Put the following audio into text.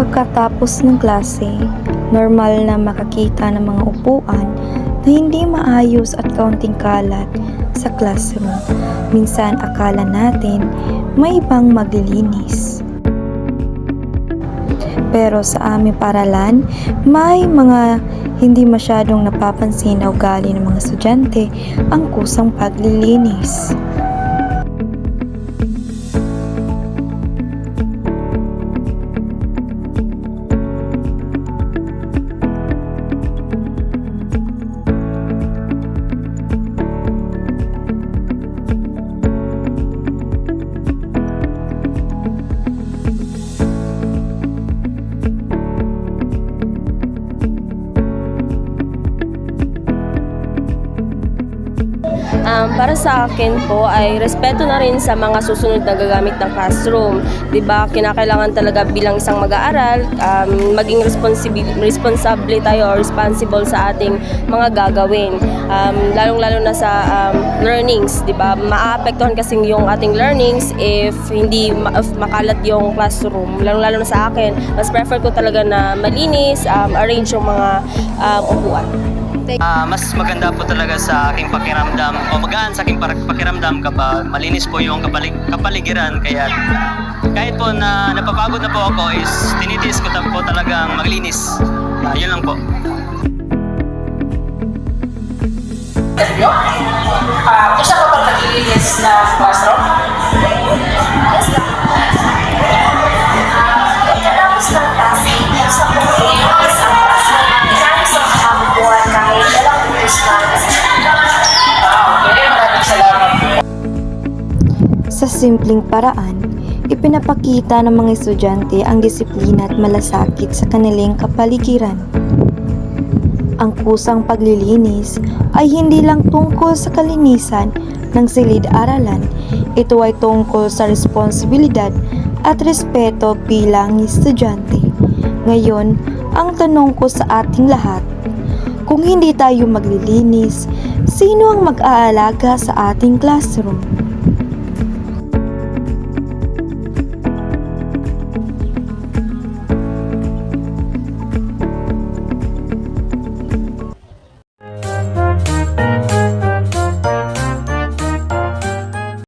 Pagkatapos ng klase, normal na makakita ng mga upuan na hindi maayos at kaunting kalat sa classroom. Minsan akala natin may ibang maglilinis. Pero sa aming paralan, may mga hindi masyadong napapansin na ugali ng mga estudyante ang kusang paglilinis. Para sa akin po ay respeto na rin sa mga susunod na gagamit ng classroom. 'Di ba? Kinakailangan talaga bilang isang mag-aaral, maging responsable tayo or responsible sa ating mga gagawin. Lalong-lalo na sa learnings, 'di ba? Maaapektuhan kasi yung ating learnings if makalat yung classroom. Lalong-lalo na sa akin, mas prefer ko talaga na malinis, arrange yung mga upuan. Mas maganda po talaga sa aking pakiramdam o magaan sa aking pakiramdam kapag malinis po yung kapaligiran. Kaya kahit po na napapagod na po ako is tinitiis ko po talagang maglinis. Yun lang po. Isa ka ba naglilinis na classroom? Pagkatapos ng klase, sa pagkilinis ang classroom, inaayos ang kabubuan kahit walang pulis na. Okay, maraming salamat. Sa simpleng paraan, ipinapakita ng mga estudyante ang disiplina at malasakit sa kanilang kapaligiran. Ang kusang paglilinis ay hindi lang tungkol sa kalinisan ng silid-aralan, ito ay tungkol sa responsibilidad at respeto bilang estudyante. Ngayon, ang tanong ko sa ating lahat, kung hindi tayo maglilinis, sino ang mag-aalaga sa ating classroom?